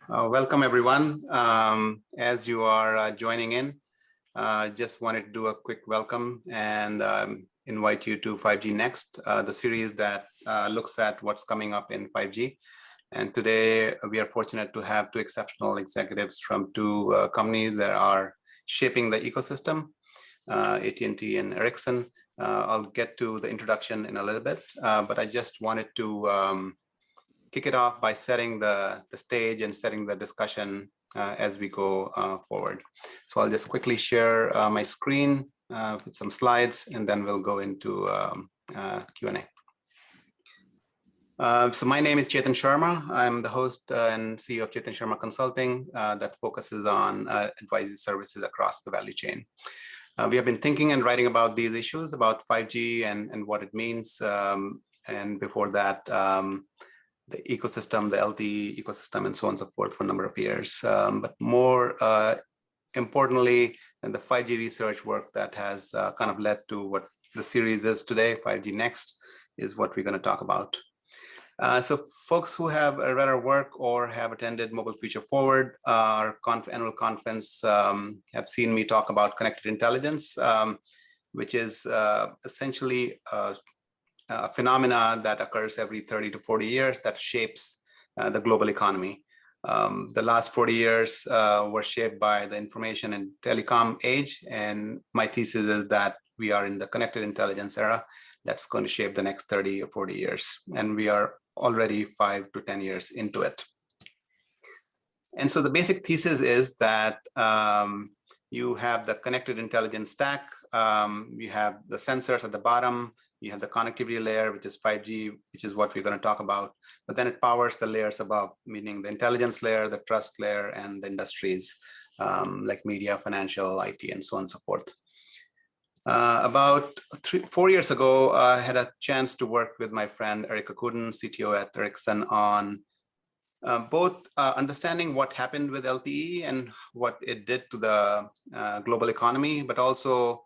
Welcome, everyone. As you are joining in, just wanted to do a quick welcome and invite you to 5GNext, the series that looks at what's coming up in 5G. And today, we are fortunate to have two exceptional executives from two companies that are shaping the ecosystem, AT&T and Ericsson. I'll get to the introduction in a little bit, but I just wanted to kick it off by setting the stage and setting the discussion as we go forward. So I'll just quickly share my screen with some slides, and then we'll go into Q&A. So my name is Chetan Sharma. I'm the host and CEO of Chetan Sharma Consulting that focuses on advisory services across the value chain. We have been thinking and writing about these issues, about 5G and what it means. And before that, the ecosystem, the LTE ecosystem, and so on and so forth for a number of years. But more importantly, and the 5G research work that has kind of led to what the series is today, 5GNext, is what we're going to talk about. So folks who have read our work or have attended Mobile Future Forward, our annual conference, have seen me talk about connected intelligence, which is essentially a phenomena that occurs every 30 to 40 years that shapes the global economy. The last 40 years were shaped by the information and telecom age, and my thesis is that we are in the connected intelligence era that's going to shape the next 30 or 40 years, and we are already 5 to 10 years into it. And so the basic thesis is that you have the connected intelligence stack, you have the sensors at the bottom, you have the connectivity layer, which is 5G, which is what we're going to talk about. But then it powers the layers above, meaning the intelligence layer, the trust layer, and the industries like media, financial, IT, and so on and so forth. About 4 years ago, I had a chance to work with my friend Erica Kuden, CTO at Ericsson, on both understanding what happened with LTE and what it did to the global economy, but also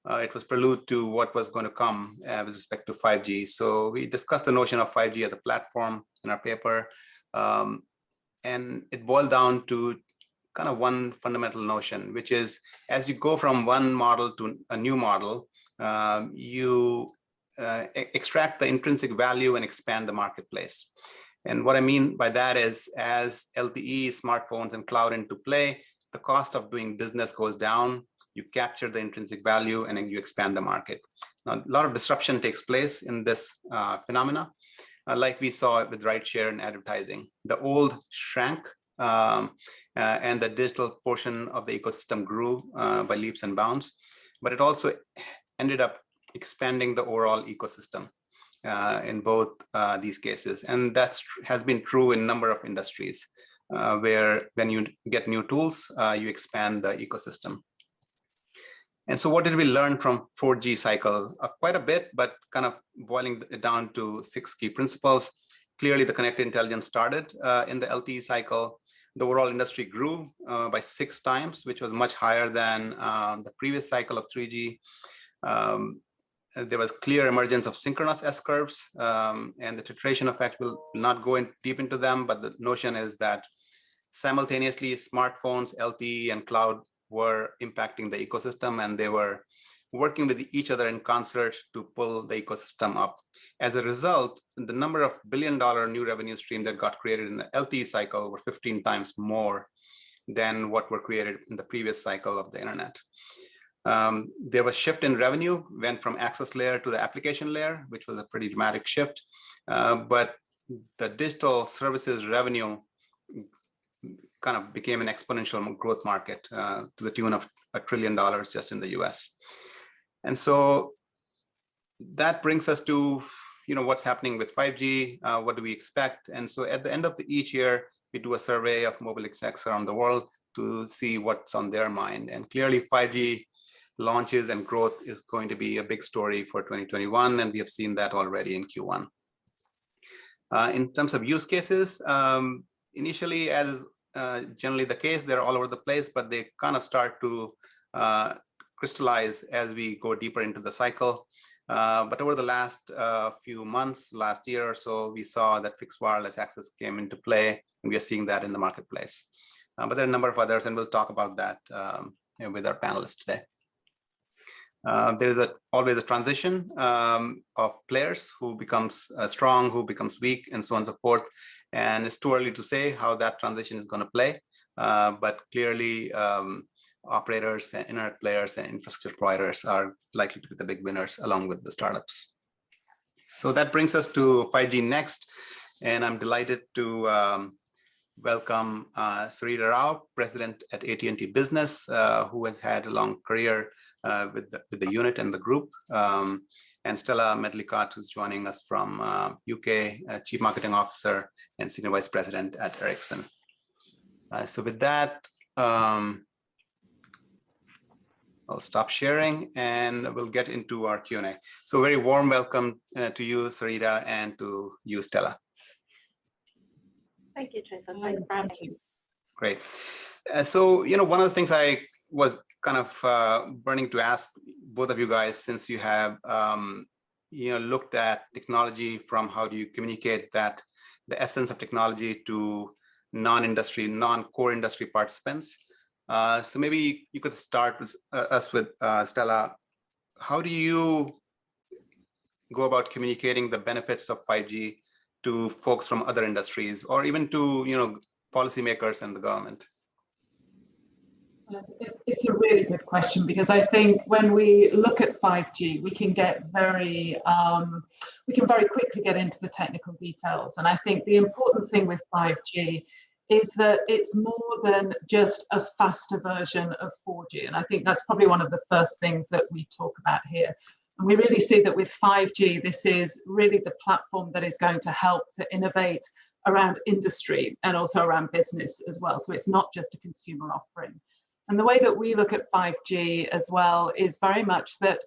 it was prelude to what was going to come with respect to 5G. So we discussed the notion of 5G as a platform in our paper, and it boiled down to kind of one fundamental notion, which is as you go from one model to a new model, you extract the intrinsic value and expand the marketplace. And what I mean by that is as LTE, smartphones, and cloud into play, the cost of doing business goes down. You capture the intrinsic value and then you expand the market. Now, a lot of disruption takes place in this phenomena, like we saw with rideshare and advertising. The old shrank and the digital portion of the ecosystem grew by leaps and bounds, but it also ended up expanding the overall ecosystem in both these cases. And that has been true in a number of industries where when you get new tools, you expand the ecosystem. And so what did we learn from 4G cycle? Quite a bit, but kind of boiling it down to 6 key principles. Clearly, the connected intelligence started in the LTE cycle. The overall industry grew by 6 times, which was much higher than the previous cycle of 3G. There was clear emergence of synchronous S-curves, and the titration effect will not go deep into them, but the notion is that simultaneously smartphones, LTE, and cloud were impacting the ecosystem, and they were working with each other in concert to pull the ecosystem up. As a result, the number of billion-dollar new revenue stream that got created in the LTE cycle were 15 times more than what were created in the previous cycle of the internet. There was a shift in revenue, went from access layer to the application layer, which was a pretty dramatic shift. But the digital services revenue kind of became an exponential growth market to the tune of $1 trillion just in the US. And so that brings us to what's happening with 5G, what do we expect? And so at the end of each year, we do a survey of mobile execs around the world to see what's on their mind. And clearly 5G launches and growth is going to be a big story for 2021, and we have seen that already in Q1. In terms of use cases, initially, as generally the case, they're all over the place, but they kind of start to crystallize as we go deeper into the cycle. But over the last few months, last year or so, we saw that fixed wireless access came into play, and we are seeing that in the marketplace. But there are a number of others, and we'll talk about that with our panelists today. There is always a transition of players who becomes strong, who becomes weak, and so on and so forth. And it's too early to say how that transition is going to play. But clearly, operators and internet players and infrastructure providers are likely to be the big winners along with the startups. So that brings us to 5GNext. And I'm delighted to welcome Sarita Rao, president at AT&T Business, who has had a long career with the unit and the group, and Stella Medlicott, who's joining us from UK, Chief Marketing Officer and Senior Vice President at Ericsson. So with that, I'll stop sharing and we'll get into our Q&A. So very warm welcome to you, Sarita, and to you, Stella. Thank you, Chetan. Thanks for having me. Great. So, one of the things I was kind of burning to ask both of you guys, since you have, looked at technology from how do you communicate that, the essence of technology to non-industry, non-core industry participants. So maybe you could start with us with Stella. How do you go about communicating the benefits of 5G to folks from other industries, or even to policymakers and the government? It's a really good question, because I think when we look at 5G, we can very quickly get into the technical details. And I think the important thing with 5G is that it's more than just a faster version of 4G. And I think that's probably one of the first things that we talk about here. And we really see that with 5G, this is really the platform that is going to help to innovate around industry and also around business as well. So it's not just a consumer offering. And the way that we look at 5G as well is very much that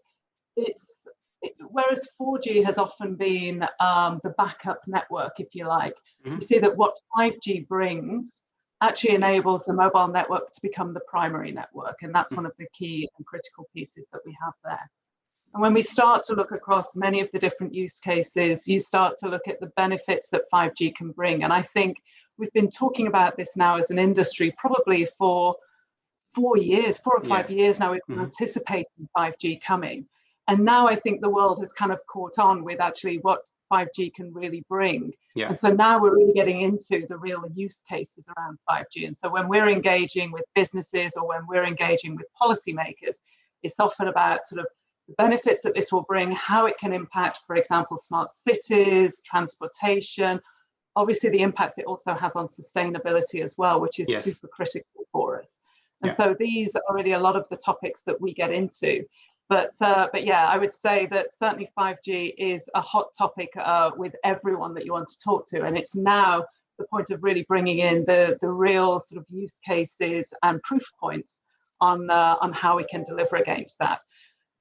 whereas 4G has often been the backup network, if you like, you see that what 5G brings actually enables the mobile network to become the primary network. And that's one of the key and critical pieces that we have there. And when we start to look across many of the different use cases, you start to look at the benefits that 5G can bring. And I think we've been talking about this now as an industry probably for 4 or 5 years now. We've been anticipating 5G coming. And now I think the world has kind of caught on with actually what 5G can really bring. And so now we're really getting into the real use cases around 5G. And so when we're engaging with businesses or when we're engaging with policymakers, it's often about sort of the benefits that this will bring, how it can impact, for example, smart cities, transportation, obviously the impact it also has on sustainability as well, which is super critical for us. And so these are really a lot of the topics that we get into. But yeah, I would say that certainly 5G is a hot topic with everyone that you want to talk to. And it's now the point of really bringing in the real sort of use cases and proof points on how we can deliver against that.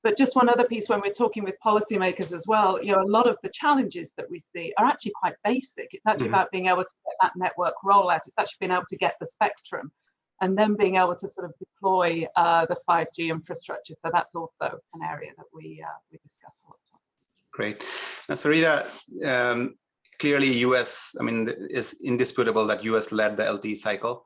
But just one other piece, when we're talking with policymakers as well, a lot of the challenges that we see are actually quite basic. It's actually about being able to get that network rollout. It's actually being able to get the spectrum and then being able to sort of deploy the 5G infrastructure. So that's also an area that we discuss a lot. Great. Now, Sarita, clearly US, it's indisputable that US led the LTE cycle,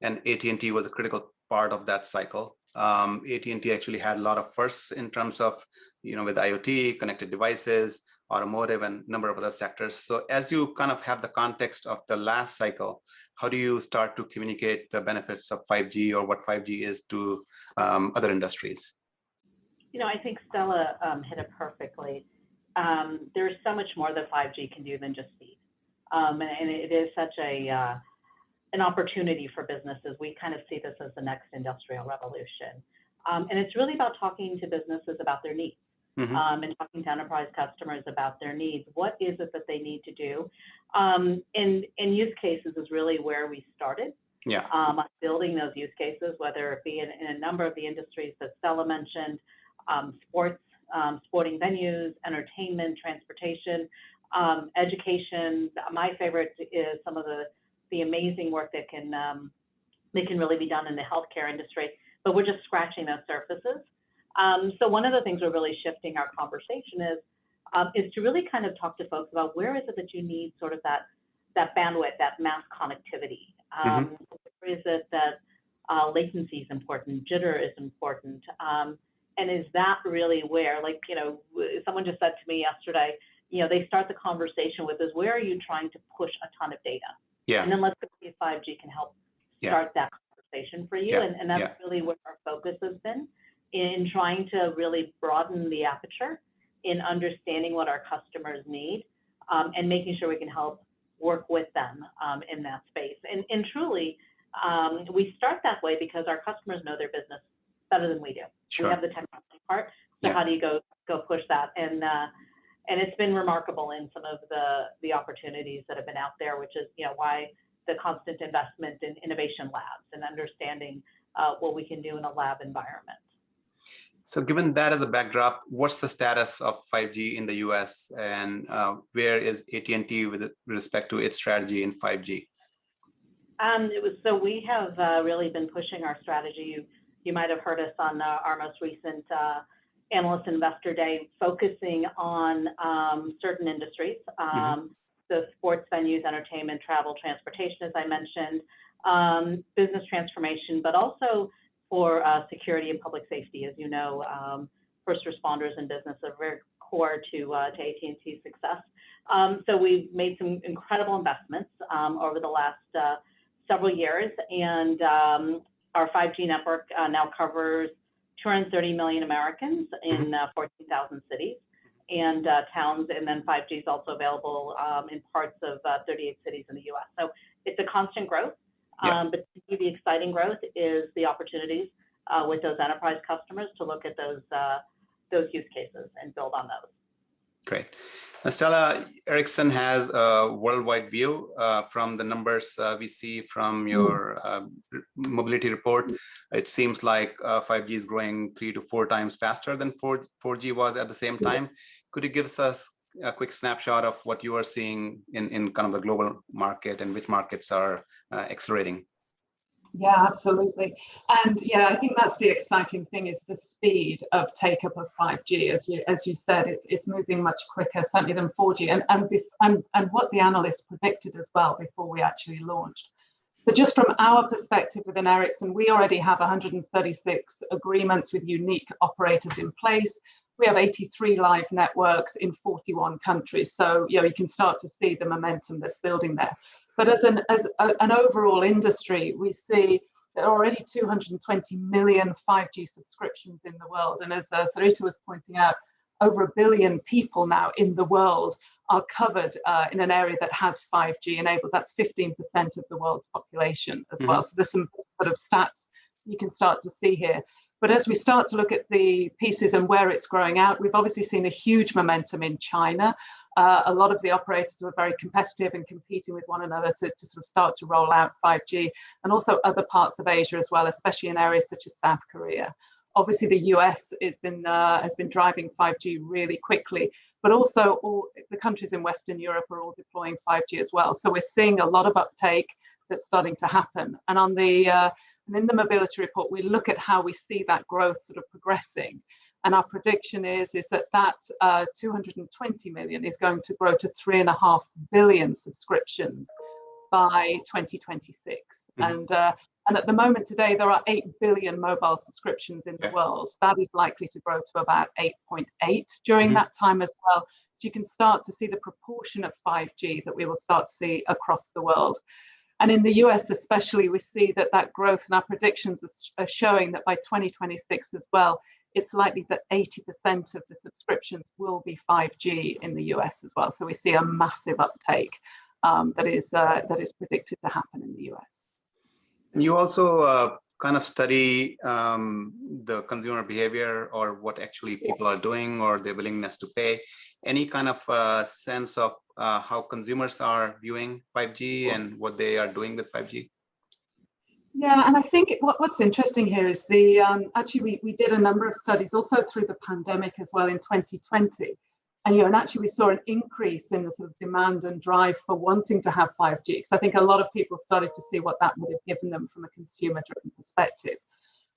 and AT&T was a critical part of that cycle. AT&T actually had a lot of firsts in terms of, with IoT, connected devices, automotive, and a number of other sectors. So as you kind of have the context of the last cycle, how do you start to communicate the benefits of 5G or what 5G is to other industries? I think Stella hit it perfectly. There's so much more that 5G can do than just speed. And it is such an opportunity for businesses. We kind of see this as the next industrial revolution. And it's really about talking to businesses about their needs. And talking to enterprise customers about their needs. What is it that they need to do? In use cases is really where we started. Building those use cases, whether it be in a number of the industries that Stella mentioned, sporting venues, entertainment, transportation, education. My favorite is some of the amazing work that can really be done in the healthcare industry. But we're just scratching those surfaces. So one of the things we're really shifting our conversation is to really kind of talk to folks about where is it that you need sort of that bandwidth, that mass connectivity. Where is it that latency is important, jitter is important, and is that really where, like, someone just said to me yesterday, they start the conversation with is where are you trying to push a ton of data? Yeah. And then let's see if 5G can help start that conversation for you. And that's really where our focus has been, in trying to really broaden the aperture in understanding what our customers need, and making sure we can help work with them in that space. And truly, we start that way because our customers know their business better than we do. Sure. We have the technology part, so how do you go push that? And it's been remarkable in some of the opportunities that have been out there, which is why the constant investment in innovation labs and understanding what we can do in a lab environment. So given that as a backdrop, what's the status of 5G in the US, and where is AT&T with respect to its strategy in 5G? So we have really been pushing our strategy. You might have heard us on our most recent Analyst Investor Day, focusing on certain industries, so sports venues, entertainment, travel, transportation, as I mentioned, business transformation, but also for security and public safety. As you know, first responders and business are very core to AT&T's success. So we've made some incredible investments over the last several years, and our 5G network now covers 230 million Americans in 14,000 cities and towns, and then 5G is also available in parts of 38 cities in the US. So it's a constant growth. But the exciting growth is the opportunities with those enterprise customers to look at those use cases and build on those. Great. Now, Stella, Ericsson has a worldwide view from the numbers we see from your mobility report. It seems like 5G is growing 3 to 4 times faster than 4G was at the same time. Could you give us a quick snapshot of what you are seeing in kind of the global market and which markets are accelerating? Yeah, absolutely. And yeah, I think that's the exciting thing, is the speed of take-up of 5G. As you said, it's moving much quicker, certainly, than 4G, and what the analysts predicted as well before we actually launched. So just from our perspective within Ericsson, we already have 136 agreements with unique operators in place. We have 83 live networks in 41 countries. So you can start to see the momentum that's building there. But as an overall industry, we see there are already 220 million 5G subscriptions in the world. And as Sarita was pointing out, over 1 billion people now in the world are covered in an area that has 5G enabled. That's 15% of the world's population as well. So there's some sort of stats you can start to see here. But as we start to look at the pieces and where it's growing out, we've obviously seen a huge momentum in China. A lot of the operators were very competitive and competing with one another to sort of start to roll out 5G, and also other parts of Asia as well, especially in areas such as South Korea. Obviously, the US has been driving 5G really quickly, but also all the countries in Western Europe are all deploying 5G as well. So we're seeing a lot of uptake that's starting to happen. And on and in the mobility report, we look at how we see that growth sort of progressing. And our prediction is that 220 million is going to grow to 3.5 billion subscriptions by 2026. And at the moment today, there are 8 billion mobile subscriptions in the world. That is likely to grow to about 8.8 during that time as well. So you can start to see the proportion of 5G that we will start to see across the world. And in the US especially, we see that growth, and our predictions are showing that by 2026 as well, it's likely that 80% of the subscriptions will be 5G in the US as well. So we see a massive uptake that is predicted to happen in the US. And you also kind of study the consumer behavior, or what actually people are doing, or their willingness to pay. Any kind of sense of how consumers are viewing 5G and what they are doing with 5G? Yeah, and I think what's interesting here is actually we did a number of studies also through the pandemic as well in 2020, and actually we saw an increase in the sort of demand and drive for wanting to have 5G. So I think a lot of people started to see what that would have given them from a consumer-driven perspective.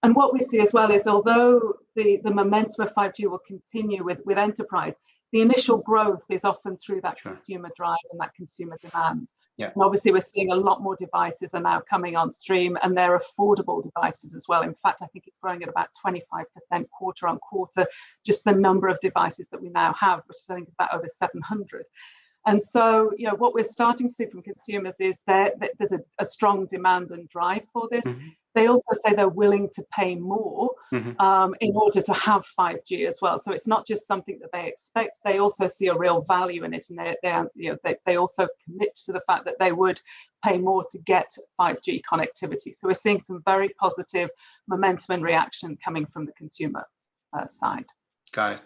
And what we see as well is, although the momentum of 5G will continue with enterprise, the initial growth is often through that consumer drive and that consumer demand. Yeah. And obviously, we're seeing a lot more devices are now coming on stream, and they're affordable devices as well. In fact, I think it's growing at about 25% quarter on quarter, just the number of devices that we now have, which I think is about over 700. And so, what we're starting to see from consumers is that there's a strong demand and drive for this. Mm-hmm. They also say they're willing to pay more Mm-hmm. in order to have 5G as well. So it's not just something that they expect; they also see a real value in it, and they also commit to the fact that they would pay more to get 5G connectivity. So we're seeing some very positive momentum and reaction coming from the consumer side. Got it.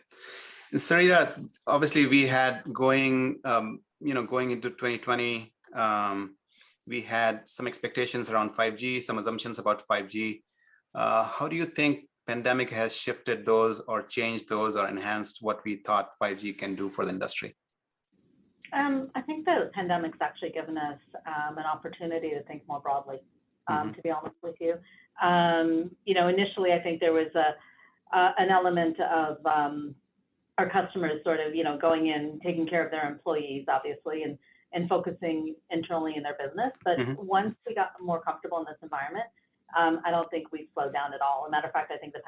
Sarita, obviously we had going into 2020, we had some expectations around 5G, some assumptions about 5G. How do you think pandemic has shifted those or changed those or enhanced what we thought 5G can do for the industry? I think the pandemic's actually given us an opportunity to think more broadly, to be honest with you. Initially, I think there was an element of our customers sort of, going in, taking care of their employees, obviously, and focusing internally in their business. But once we got more comfortable in this environment, I don't think we've slowed down at all. As a matter of fact, I think the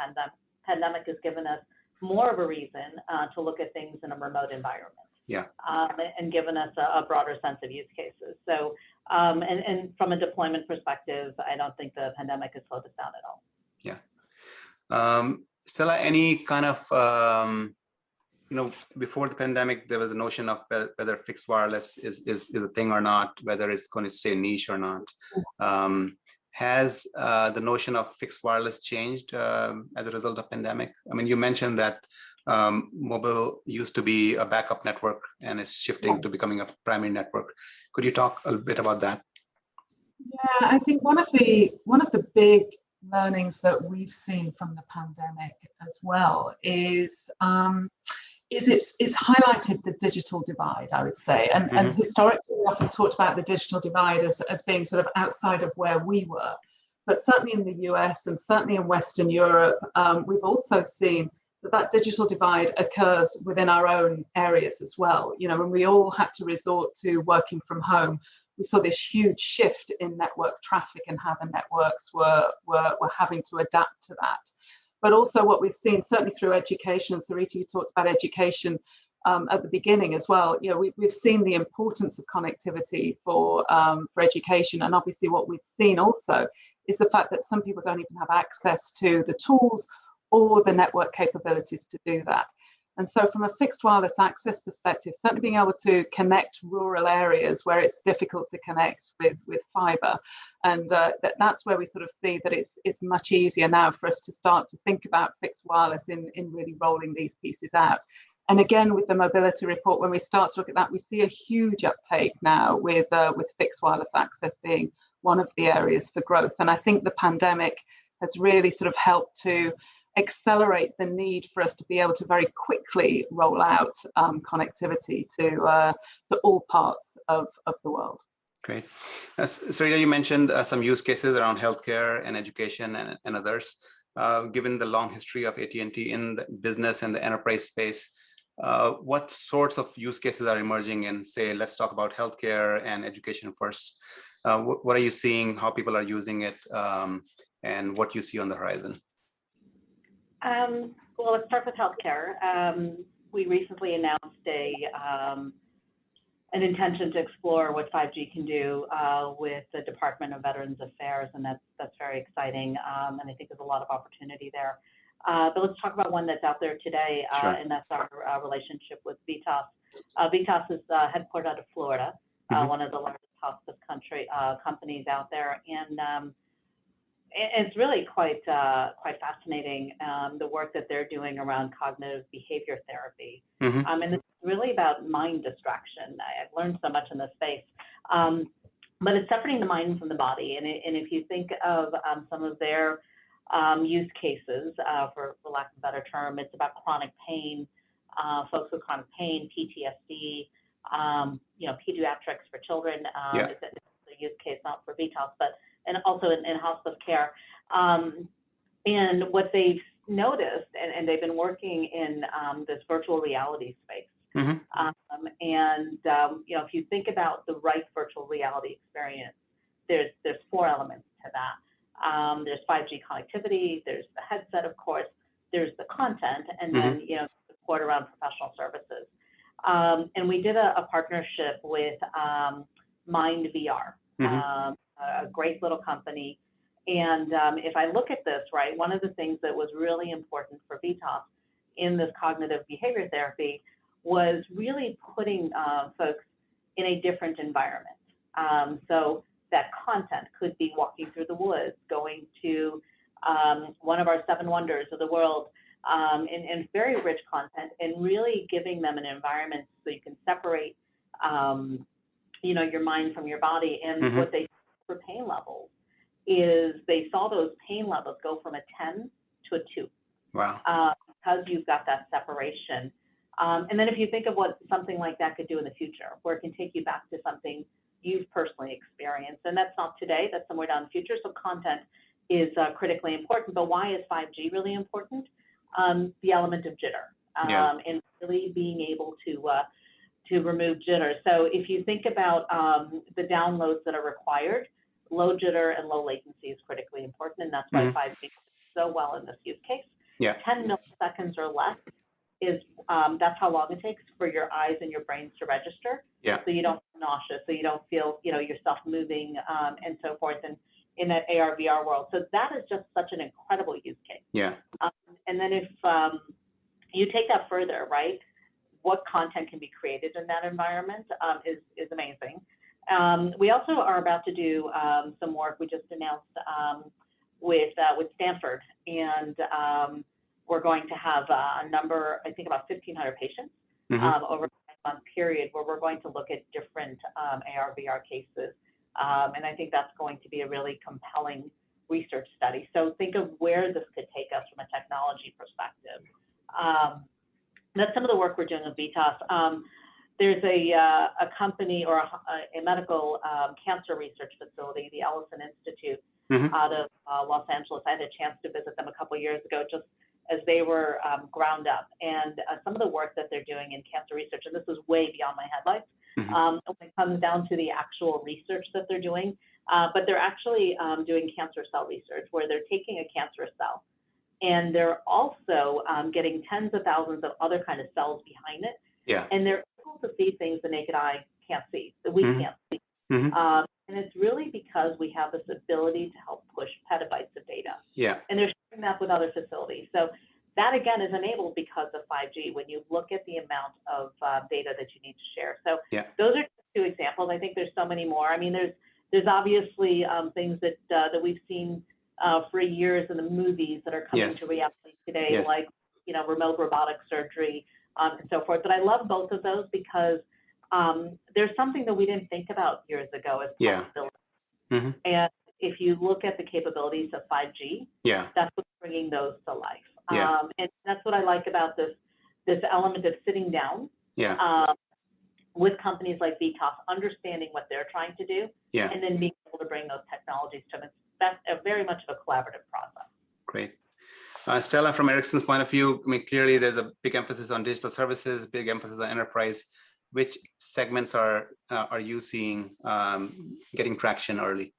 pandemic has given us more of a reason to look at things in a remote environment. Yeah. And given us a broader sense of use cases. So, and from a deployment perspective, I don't think the pandemic has slowed us down at all. Yeah. Stella, any kind of before the pandemic, there was a notion of whether fixed wireless is a thing or not, whether it's going to stay niche or not. Has the notion of fixed wireless changed as a result of pandemic? I mean, you mentioned that mobile used to be a backup network and is shifting to becoming a primary network. Could you talk a little bit about that? Yeah, I think one of the big learnings that we've seen from the pandemic as well is it's highlighted the digital divide, I would say. And historically, we often talked about the digital divide as being sort of outside of where we were. But certainly in the US and certainly in Western Europe, we've also seen that digital divide occurs within our own areas as well. When we all had to resort to working from home, we saw this huge shift in network traffic and how the networks were having to adapt to that. But also what we've seen, certainly through education, Sarita, you talked about education at the beginning as well. We've seen the importance of connectivity for education. And obviously what we've seen also is the fact that some people don't even have access to the tools or the network capabilities to do that. And so from a fixed wireless access perspective, certainly being able to connect rural areas where it's difficult to connect with fiber. And that's where we sort of see that it's much easier now for us to start to think about fixed wireless in really rolling these pieces out. And again, with the mobility report, when we start to look at that, we see a huge uptake now with fixed wireless access being one of the areas for growth. And I think the pandemic has really sort of helped to accelerate the need for us to be able to very quickly roll out connectivity to all parts of the world. Great. Sarita, you mentioned some use cases around healthcare and education and others. Given the long history of AT&T in the business and the enterprise space, what sorts of use cases are emerging in, say, let's talk about healthcare and education first. What are you seeing, how people are using it, and what you see on the horizon? Well, let's start with healthcare. We recently announced an intention to explore what 5G can do with the Department of Veterans Affairs, and that's very exciting. And I think there's a lot of opportunity there. But let's talk about one that's out there today, and that's our relationship with VITAS. VITAS is headquartered out of Florida, one of the largest hospice companies out there, and it's really quite fascinating, the work that they're doing around cognitive behavior therapy. And it's really about mind distraction. I've learned so much in this space. But it's separating the mind from the body. And if you think of some of their use cases, for lack of a better term, it's about chronic pain, folks with chronic pain, PTSD, pediatrics for children. It's a use case not for VITAS, but and also in hospice care. And what they've noticed, and they've been working in this virtual reality space. If you think about the right virtual reality experience, there's 4 elements to that. There's 5G connectivity, there's the headset, of course, there's the content, and then support around professional services. And we did a partnership with Mind VR, a great little company. And if I look at this, right, one of the things that was really important for VTOP in this cognitive behavior therapy was really putting folks in a different environment. So that content could be walking through the woods, going to one of our 7 wonders of the world, and very rich content, and really giving them an environment so you can separate, your mind from your body. And what they for pain levels is they saw those pain levels go from a 10 to a 2. Wow. Because you've got that separation. And then if you think of what something like that could do in the future, where it can take you back to something you've personally experienced, and that's not today, that's somewhere down the future. So content is critically important. But why is 5G really important? The element of jitter, and really being able to remove jitter. So if you think about the downloads that are required, low jitter and low latency is critically important, and that's why 5G is so well in this use case. 10 milliseconds or less is that's how long it takes for your eyes and your brains to register. So you don't feel nauseous, so you don't feel yourself moving and so forth, and in that AR VR world. So that is just such an incredible use case. And then if you take that further, right, what content can be created in that environment is amazing. We also are about to do some work we just announced with Stanford, and we're going to have a number, I think about 1,500 patients over a 5-month period, where we're going to look at different AR VR cases. And I think that's going to be a really compelling research study. So think of where this could take us from a technology perspective. That's some of the work we're doing with VTOS. There's a company or a medical cancer research facility, the Ellison Institute, out of Los Angeles. I had a chance to visit them a couple of years ago, just as they were ground up. And some of the work that they're doing in cancer research, and this is way beyond my headlights, when it comes down to the actual research that they're doing, but they're actually doing cancer cell research, where they're taking a cancerous cell, and they're also getting tens of thousands of other kind of cells behind it. And they're able to see things the naked eye can't see, that we can't see. And it's really because we have this ability to help push petabytes of data. And they're sharing that with other facilities. So that, again, is enabled because of 5G, when you look at the amount of data that you need to share. So those are 2 examples. I think there's so many more. I mean, there's obviously things that we've seen for years in the movies that are coming to reality today, like, remote robotic surgery and so forth. But I love both of those because there's something that we didn't think about years ago as possibility. And if you look at the capabilities of 5G, that's what's bringing those to life. And that's what I like about this element of sitting down with companies like VTOP, understanding what they're trying to do, and then being able to bring those technologies to them. That's very much of a collaborative process. Great. Stella, from Ericsson's point of view, I mean, clearly there's a big emphasis on digital services, big emphasis on enterprise. Which segments are you seeing getting traction early?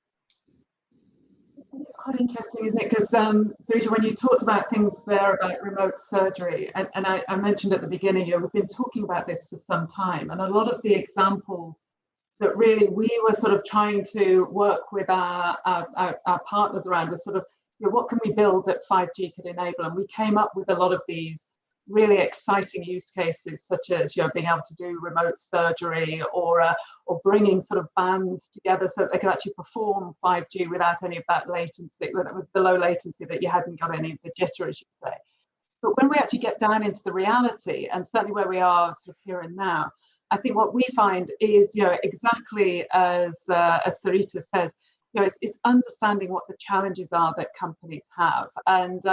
It's quite interesting, isn't it? Because Sarita, when you talked about things there about remote surgery, and I mentioned at the beginning, we've been talking about this for some time, and a lot of the examples that really we were sort of trying to work with our partners around was sort of, what can we build that 5G could enable? And we came up with a lot of these really exciting use cases, such as being able to do remote surgery, or bringing sort of bands together so that they could actually perform 5G without any of that latency, with the low latency that you hadn't got any of the jitter, as you say. But when we actually get down into the reality, and certainly where we are sort of here and now, I think what we find is, exactly as Sarita says, it's understanding what the challenges are that companies have, and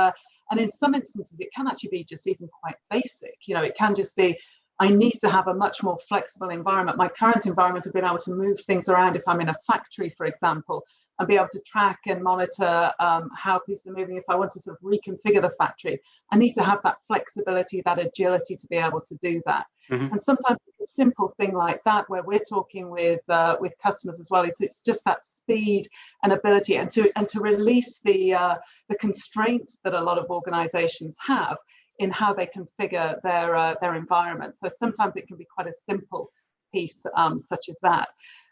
in some instances, it can actually be just even quite basic. It can just be, I need to have a much more flexible environment. My current environment of being able to move things around, if I'm in a factory, for example, and be able to track and monitor how pieces are moving. If I want to sort of reconfigure the factory, I need to have that flexibility, that agility to be able to do that. And sometimes it's a simple thing like that, where we're talking with customers as well. It's just that speed and ability, and to release the constraints that a lot of organizations have in how they configure their environment. So sometimes it can be quite a simple piece such as that.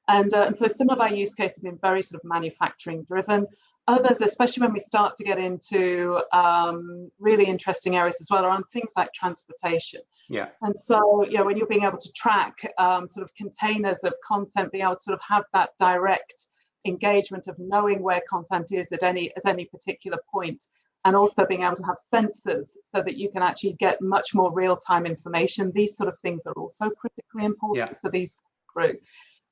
And so some of our use cases have been very sort of manufacturing driven. Others, especially when we start to get into really interesting areas as well, around things like transportation. Yeah. And so, you know, when you're being able to track sort of containers of content, being able to sort of have that direct engagement of knowing where content is at any particular point, and also being able to have sensors so that you can actually get much more real-time information. These sort of things are also critically important. Yeah. So these through.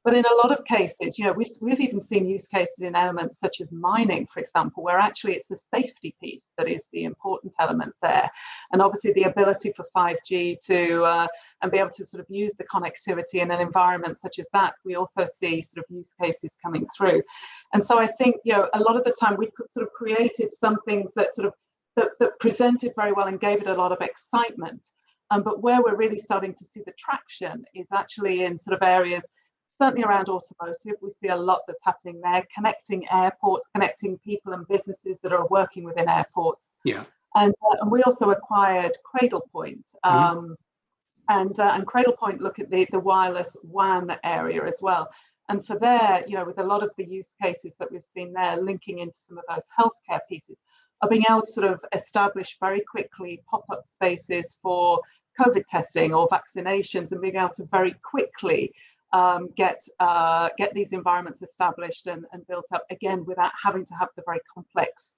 But in a lot of cases, you know, we've even seen use cases in elements such as mining, for example, where actually it's the safety piece that is the important element there. And obviously the ability for 5G to and be able to sort of use the connectivity in an environment such as that, we also see sort of use cases coming through. And so I think, you know, a lot of the time we sort of created some things that sort of that presented very well and gave it a lot of excitement. But where we're really starting to see the traction is actually in sort of areas, certainly around automotive. We see a lot that's happening there, connecting airports, connecting people and businesses that are working within airports. Yeah. And we also acquired Cradlepoint. And Cradlepoint look at the wireless WAN area as well. And for there, you know, with a lot of the use cases that we've seen there, linking into some of those healthcare pieces, of being able to sort of establish very quickly pop-up spaces for COVID testing or vaccinations, and being able to very quickly get these environments established and built up, again, without having to have the very complex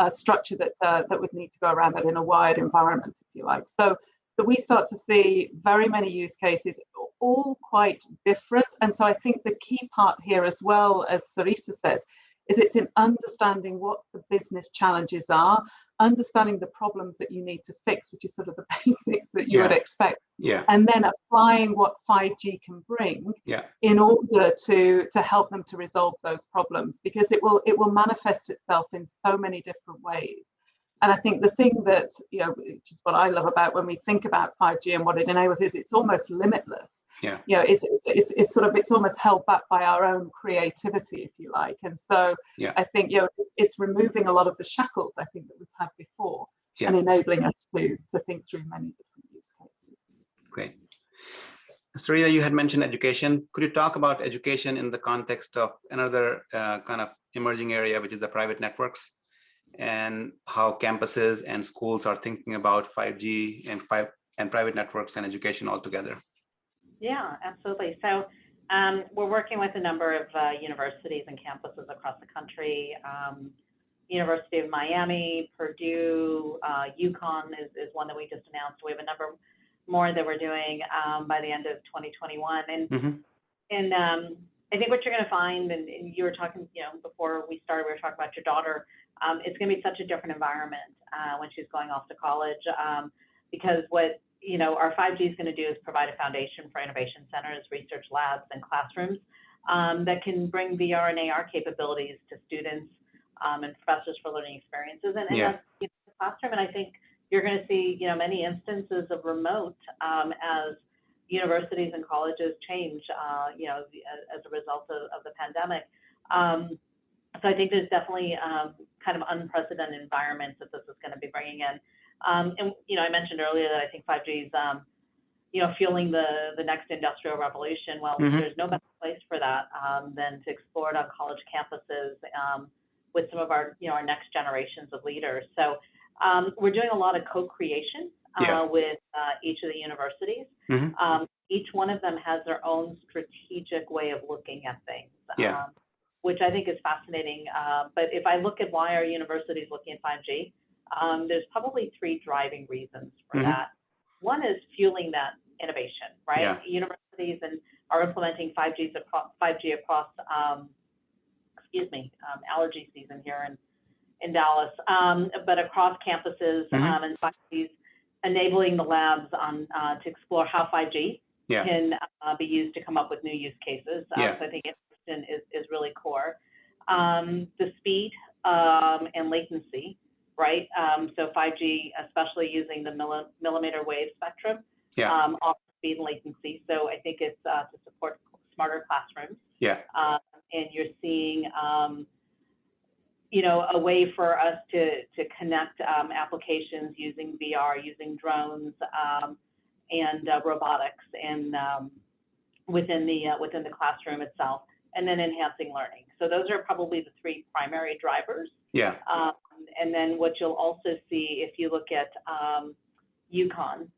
structure that would need to go around that in a wired environment, if you like. So we start to see very many use cases, all quite different. And so I think the key part here, as well, as Sarita says, is it's in understanding what the business challenges are, understanding the problems that you need to fix, which is sort of the basics that you would expect, and then applying what 5G can bring in order to help them to resolve those problems, because it will manifest itself in so many different ways. And I think the thing that, you know, which is what I love about when we think about 5G and what it enables, is it's almost limitless. Yeah. You know, it's sort of, it's almost held back by our own creativity, if you like. And so I think, you know, it's removing a lot of the shackles, I think, that we've had before, and enabling us to think through many different use cases. Great. Sarita, you had mentioned education. Could you talk about education in the context of another kind of emerging area, which is the private networks, and how campuses and schools are thinking about 5G and private networks and education altogether? Yeah, absolutely. So we're working with a number of universities and campuses across the country. University of Miami, Purdue, UConn is one that we just announced. We have a number more that we're doing by the end of 2021. And I think what you're going to find, and you were talking, you know, before we started, we were talking about your daughter. It's going to be such a different environment when she's going off to college, because what, you know, our 5G is going to do is provide a foundation for innovation centers, research labs, and classrooms that can bring VR and AR capabilities to students and professors for learning experiences. And that's, you know, the classroom. And I think you're going to see, you know, many instances of remote as universities and colleges change, you know, as a result of the pandemic. So I think there's definitely kind of unprecedented environments that this is going to be bringing in. And, you know, I mentioned earlier that I think 5G is, you know, fueling the next industrial revolution. Well, there's no better place for that than to explore it on college campuses with some of our, you know, our next generations of leaders. So we're doing a lot of co-creation with each of the universities. Each one of them has their own strategic way of looking at things, which I think is fascinating. But if I look at why our university is looking at 5G, there's probably three driving reasons for that. One is fueling that innovation, right? Universities are implementing 5G across, allergy season here in Dallas, but across campuses, and 5G's enabling the labs to explore how 5G can be used to come up with new use cases. So I think innovation is really core. the speed and latency, right? So 5G, especially using the millimeter wave spectrum, offers speed and latency. So I think it's to support smarter classrooms. Yeah. And you're seeing, a way for us to connect applications using VR, using drones and robotics, and within the classroom itself, and then enhancing learning. So those are probably the three primary drivers. Yeah. And then what you'll also see if you look at UConn,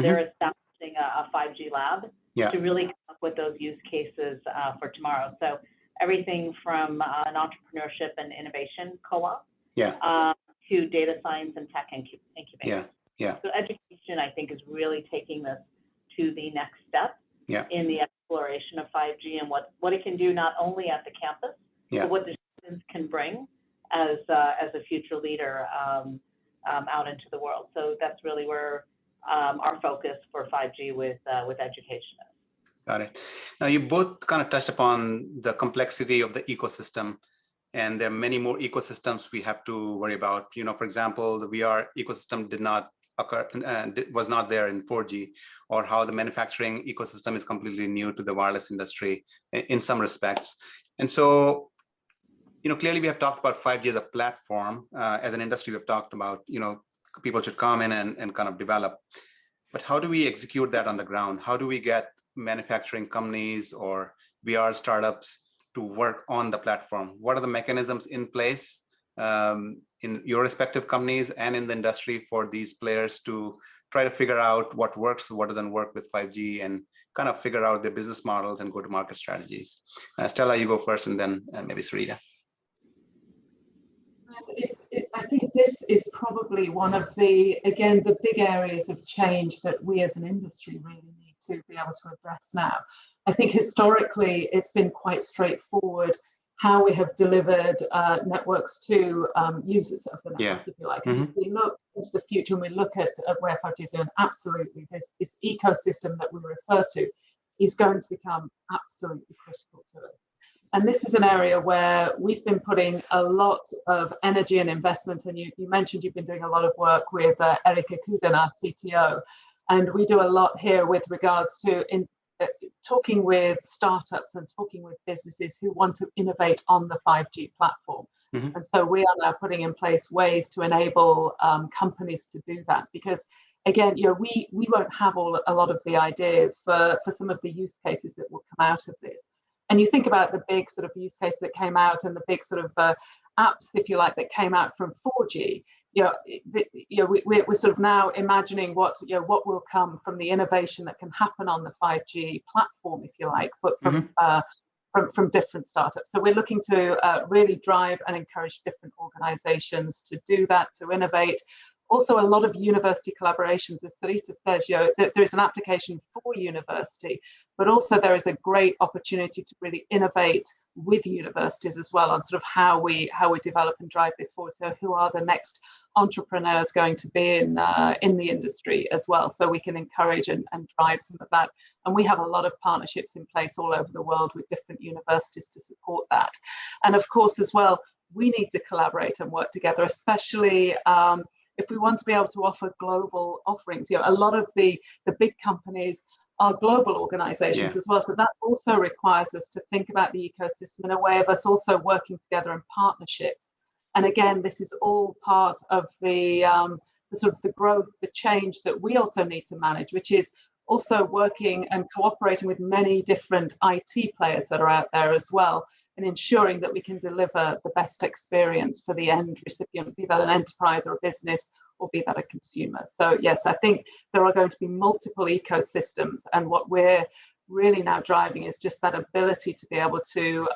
they're establishing a 5G lab to really come up with those use cases for tomorrow. So everything from an entrepreneurship and innovation co-op to data science and tech incubation. So education, I think, is really taking this to the next step in the exploration of 5G and what it can do not only at the campus, but what the students can bring as a future leader out into the world. So that's really where our focus for 5G with education is. Got it. Now, you both kind of touched upon the complexity of the ecosystem, and there are many more ecosystems we have to worry about. For example, the VR ecosystem did not occur, was not there in 4G, or how the manufacturing ecosystem is completely new to the wireless industry in some respects. And so, clearly we have talked about 5G as a platform. As an industry, we've talked about, people should come in and kind of develop. But how do we execute that on the ground? How do we get manufacturing companies or VR startups to work on the platform? What are the mechanisms in place in your respective companies and in the industry for these players to try to figure out what works, what doesn't work with 5G, and kind of figure out their business models and go-to-market strategies? Stella, you go first, and then maybe Sarita. I think this is probably one of the big areas of change that we as an industry really need to be able to address now. I think historically it's been quite straightforward how we have delivered networks to users of the network, if you like. And if we look into the future and we look at where 5G is going, absolutely, this ecosystem that we refer to is going to become absolutely critical to it. And this is an area where we've been putting a lot of energy and investment. And you mentioned you've been doing a lot of work with Erika Kuden, our CTO. And we do a lot here with regards to talking with startups and talking with businesses who want to innovate on the 5G platform. And so we are now putting in place ways to enable companies to do that. Because again, we won't have a lot of the ideas for some of the use cases that will come out of this. And you think about the big sort of use case that came out and the big sort of apps, if you like, that came out from 4G. We're sort of now imagining what will come from the innovation that can happen on the 5G platform, if you like, but from different startups. So we're looking to really drive and encourage different organizations to do that, to innovate. Also, a lot of university collaborations, as Sarita says, there is an application for university, but also there is a great opportunity to really innovate with universities as well on sort of how we develop and drive this forward. So who are the next entrepreneurs going to be in the industry as well? So we can encourage and drive some of that. And we have a lot of partnerships in place all over the world with different universities to support that. And of course, as well, we need to collaborate and work together, especially if we want to be able to offer global offerings. A lot of the big companies are global organizations as well. So that also requires us to think about the ecosystem in a way of us also working together in partnerships. And again, this is all part of the sort of the growth, the change that we also need to manage, which is also working and cooperating with many different IT players that are out there as well, and ensuring that we can deliver the best experience for the end recipient, be that an enterprise or a business, or be that a consumer. So yes, I think there are going to be multiple ecosystems, and what we're really now driving is just that ability to be able to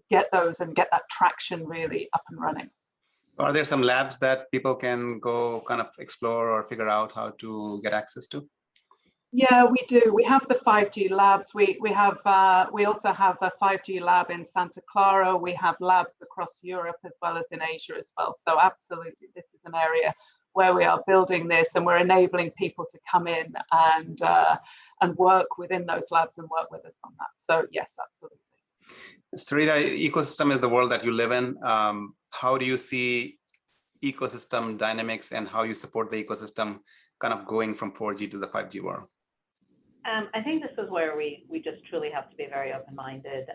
get those and get that traction really up and running. Are there some labs that people can go kind of explore or figure out how to get access to? Yeah, we do. We have the 5G labs. We also have a 5G lab in Santa Clara. We have labs across Europe as well as in Asia as well. So absolutely, this is an area where we are building this, and we're enabling people to come in and work within those labs and work with us on that. So yes, absolutely. Sarita, ecosystem is the world that you live in. How do you see ecosystem dynamics and how you support the ecosystem kind of going from 4G to the 5G world? I think this is where we just truly have to be very open-minded.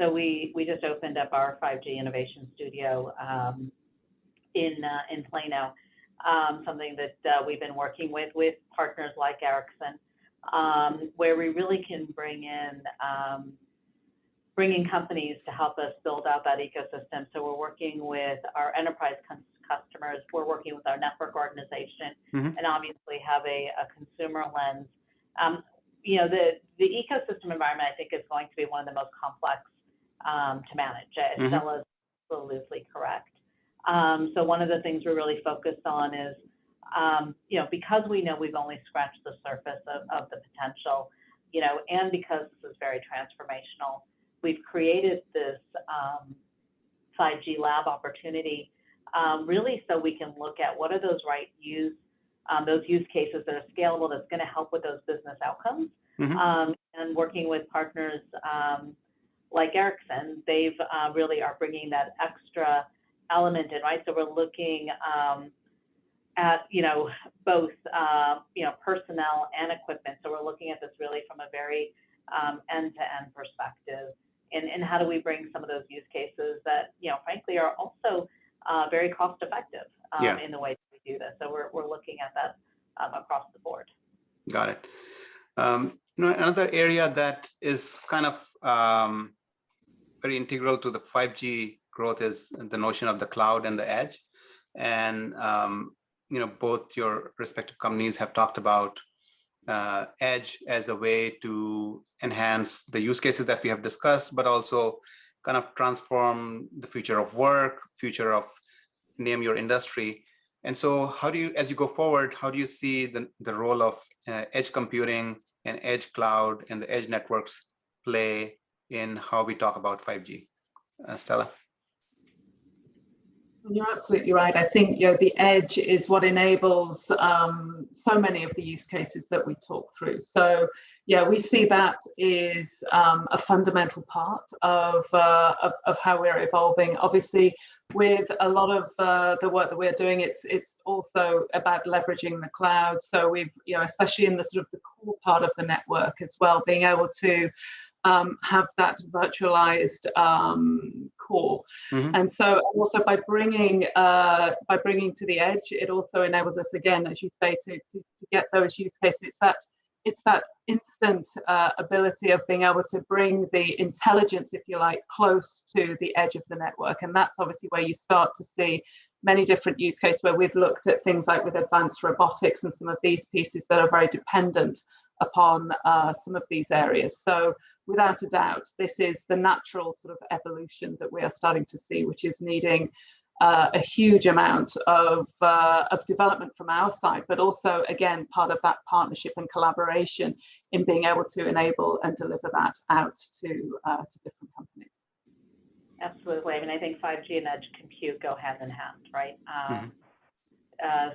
So we just opened up our 5G Innovation Studio in Plano, something that we've been working with partners like Ericsson, where we really can bring in companies to help us build out that ecosystem. So we're working with our enterprise customers, we're working with our network organization, and obviously have a consumer lens. You know, the ecosystem environment, I think, is going to be one of the most complex to manage. Stella is absolutely correct. So one of the things we're really focused on is, you know, because we know we've only scratched the surface of the potential, you know, and because this is very transformational, we've created this 5G lab opportunity, really so we can look at what are those those use cases that are scalable, that's going to help with those business outcomes. And working with partners like Ericsson, they've really are bringing that extra element in, right? So we're looking at, you know, both, you know, personnel and equipment. So we're looking at this really from a very end-to-end perspective. And how do we bring some of those use cases that, you know, frankly, are also very cost-effective in the way that we do this. So we're looking at that across the board. Got it. You know, another area that is kind of very integral to the 5G growth is the notion of the cloud and the edge. And, you know, both your respective companies have talked about edge as a way to enhance the use cases that we have discussed, but also kind of transform the future of work, future of name your industry. And so how do you, as you go forward, how do you see the role of edge computing and edge cloud and the edge networks play in how we talk about 5G? Stella? You're absolutely right. I think, you know, the edge is what enables so many of the use cases that we talk through. So yeah, we see that is a fundamental part of how we're evolving. Obviously, with a lot of the work that we're doing, it's also about leveraging the cloud. So we've, you know, especially in the sort of the core part of the network as well, being able to have that virtualized core. And so also by bringing to the edge, it also enables us, again, as you say, to get those use cases. It's that instant ability of being able to bring the intelligence, if you like, close to the edge of the network. And that's obviously where you start to see many different use cases where we've looked at things like with advanced robotics and some of these pieces that are very dependent upon some of these areas. So without a doubt, this is the natural sort of evolution that we are starting to see, which is needing a huge amount of development from our side, but also, again, part of that partnership and collaboration in being able to enable and deliver that out to different companies. Absolutely. I mean, I think 5G and edge compute go hand in hand, right?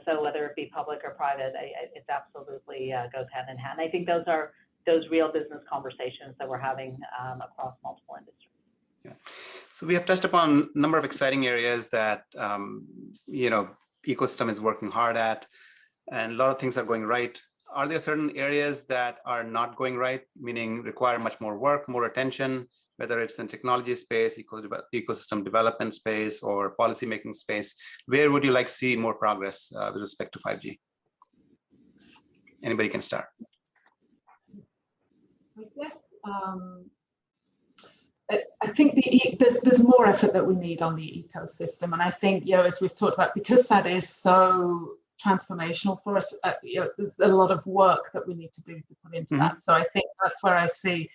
So whether it be public or private, it absolutely goes hand in hand. I think those are those real business conversations that we're having across multiple industries. Yeah. So we have touched upon a number of exciting areas that, you know, ecosystem is working hard at, and a lot of things are going right. Are there certain areas that are not going right, meaning require much more work, more attention, whether it's in technology space, ecosystem development space, or policymaking space? Where would you like to see more progress with respect to 5G? Anybody can start. I guess I think there's more effort that we need on the ecosystem, and I think, you know, as we've talked about, because that is so transformational for us, you know, there's a lot of work that we need to do to put into that. So I think that's where I see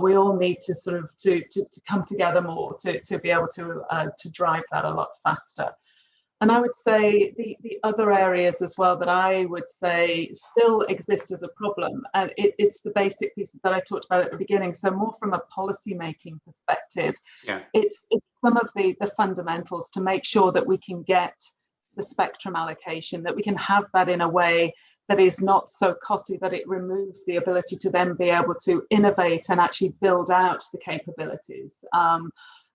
we all need to sort of to come together more to be able to drive that a lot faster. And I would say the other areas as well that I would say still exist as a problem, and it's the basic pieces that I talked about at the beginning. So more from a policy making perspective, it's some of the fundamentals to make sure that we can get the spectrum allocation, that we can have that in a way that is not so costly that it removes the ability to then be able to innovate and actually build out the capabilities.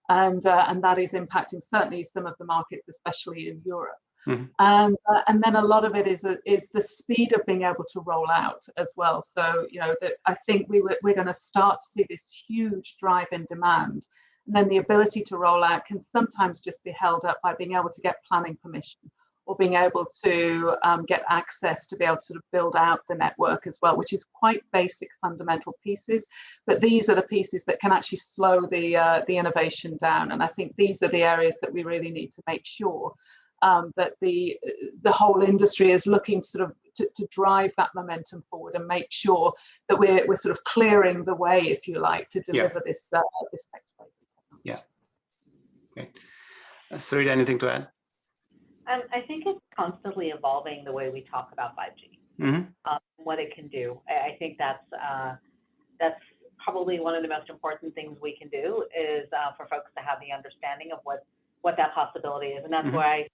And that is impacting certainly some of the markets, especially in Europe. Mm-hmm. And then a lot of it is the speed of being able to roll out as well. So, you know, I think we're going to start to see this huge drive in demand. And then the ability to roll out can sometimes just be held up by being able to get planning permission, or being able to get access to be able to sort of build out the network as well, which is quite basic fundamental pieces. But these are the pieces that can actually slow the innovation down. And I think these are the areas that we really need to make sure that the whole industry is looking to sort of to drive that momentum forward and make sure that we're sort of clearing the way, if you like, to deliver this next wave. Yeah. Okay. Sarita, anything to add? I think it's constantly evolving the way we talk about 5G, Mm-hmm. what it can do. I think that's probably one of the most important things we can do is for folks to have the understanding of what that possibility is, and that's Mm-hmm. why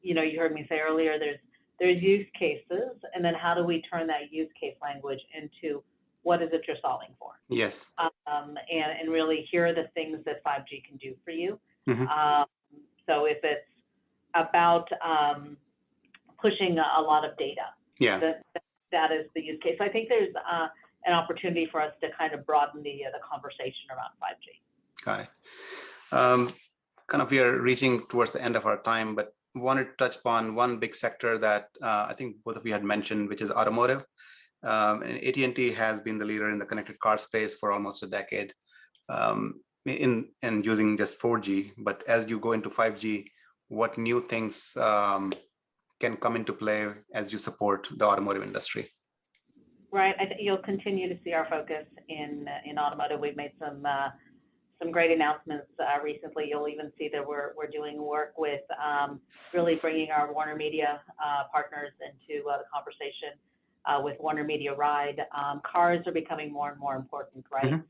you know, you heard me say earlier, there's use cases, and then how do we turn that use case language into what is it you're solving for? Yes. And really, here are the things that 5G can do for you. Mm-hmm. So if it's about pushing a lot of data, Yeah. that is the use case. So I think there's an opportunity for us to kind of broaden the conversation around 5G. Got it. Kind of we are reaching towards the end of our time, but wanted to touch upon one big sector that I think both of you had mentioned, which is automotive. And AT&T has been the leader in the connected car space for almost a decade, in using just 4G. But as you go into 5G, what new things can come into play as you support the automotive industry? Right. I think you'll continue to see our focus in automotive. We've made some great announcements recently. You'll even see that we're doing work with really bringing our Warner Media partners into the conversation with Warner Media Ride. Cars are becoming more and more important, right,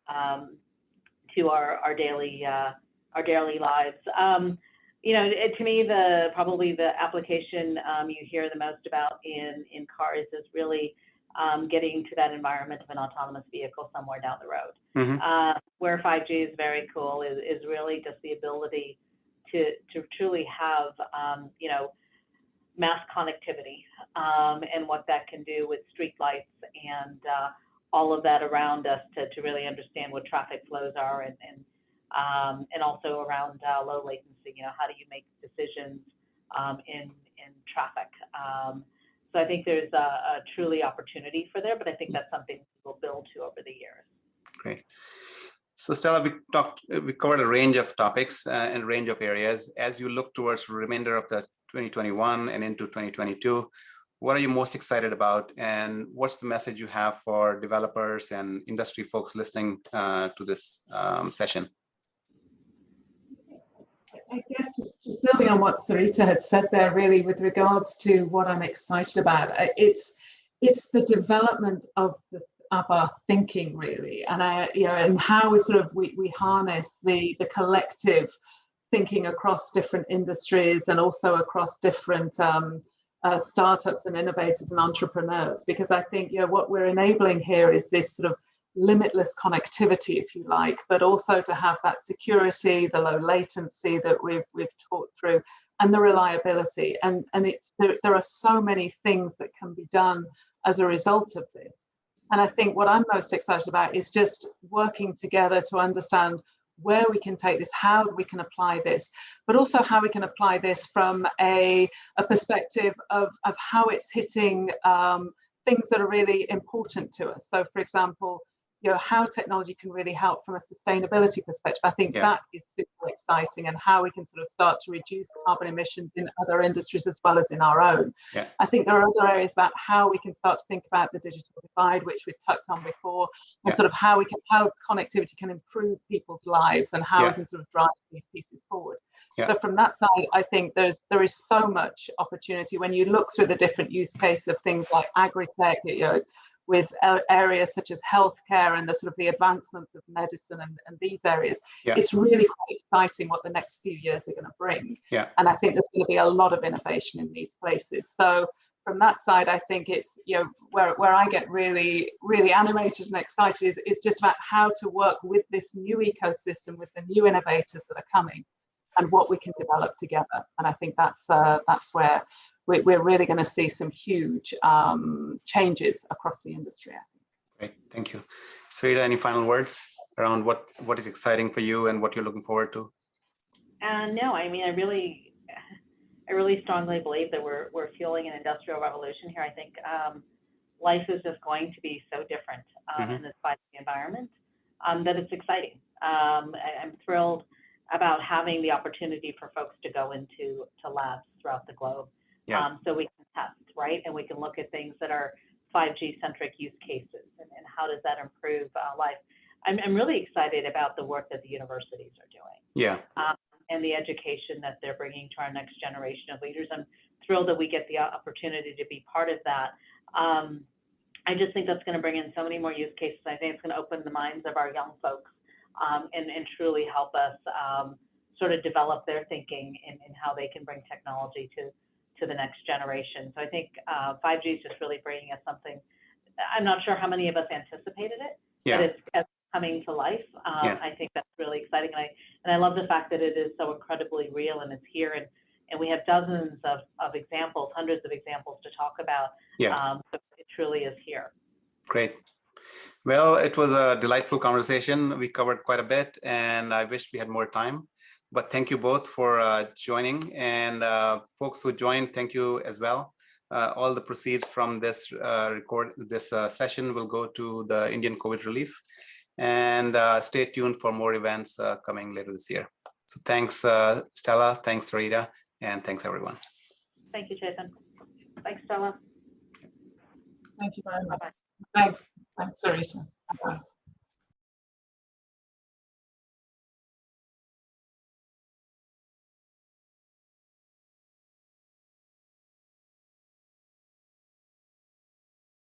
mm-hmm. To our daily lives. You know, to me, probably the application you hear the most about in cars is really getting to that environment of an autonomous vehicle somewhere down the road. Mm-hmm. Where 5G is very cool is really just the ability to truly have, you know, mass connectivity and what that can do with street lights and all of that around us to really understand what traffic flows are and also around low latency. You know, how do you make decisions in traffic? So I think there's a truly opportunity for there, but I think that's something we'll build to over the years. Great. So Stella, we covered a range of topics and range of areas. As you look towards the remainder of the 2021 and into 2022, what are you most excited about, and what's the message you have for developers and industry folks listening to this session? I guess just building on what Sarita had said there, really, with regards to what I'm excited about, it's the development of our thinking, really, and you know, and how we harness the collective thinking across different industries and also across different startups and innovators and entrepreneurs. Because I think, you know, what we're enabling here is this sort of limitless connectivity, if you like, but also to have that security, the low latency that we've talked through, and the reliability. And there are so many things that can be done as a result of this. And I think what I'm most excited about is just working together to understand where we can take this, how we can apply this, but also how we can apply this from a perspective of how it's hitting things that are really important to us. So, for example, you know, how technology can really help from a sustainability perspective. I think that is super exciting, and how we can sort of start to reduce carbon emissions in other industries as well as in our own. Yeah. I think there are other areas about how we can start to think about the digital divide, which we've touched on before, and sort of how connectivity can improve people's lives, and how we can sort of drive these pieces forward. So from that side, I think there is so much opportunity when you look through the different use cases of things like agri-tech, you know, with areas such as healthcare and the sort of the advancements of medicine and these areas. It's really quite exciting what the next few years are going to bring. And I think there's going to be a lot of innovation in these places. So from that side, I think it's, you know, where I get really, really animated and excited is just about how to work with this new ecosystem, with the new innovators that are coming, and what we can develop together. And I think that's where we're really going to see some huge changes across the industry. Great, thank you. Sarita, any final words around what is exciting for you and what you're looking forward to? No, I mean, I really strongly believe that we're fueling an industrial revolution here. I think life is just going to be so different in this 5G environment that it's exciting. I'm thrilled about having the opportunity for folks to go into labs throughout the globe, so we can test, right? And we can look at things that are 5G centric use cases and how does that improve life. I'm really excited about the work that the universities are doing. Yeah. And the education that they're bringing to our next generation of leaders. I'm thrilled that we get the opportunity to be part of that. I just think that's going to bring in so many more use cases. I think it's going to open the minds of our young folks and truly help us sort of develop their thinking in how they can bring technology to the next generation. So I think 5G is just really bringing us something. I'm not sure how many of us anticipated it, but it's coming to life. I think that's really exciting. And I love the fact that it is so incredibly real and it's here. And we have dozens of examples, hundreds of examples to talk about. So it truly is here. Great. Well, it was a delightful conversation. We covered quite a bit and I wish we had more time. But thank you both for joining, and folks who joined, thank you as well. All the proceeds from this session will go to the Indian COVID relief, and stay tuned for more events coming later this year. So thanks, Stella, thanks, Sarita, and thanks everyone. Thank you, Chetan. Thanks, Stella. Thank you very much. Bye-bye. Thanks, Sarita. Bye-bye.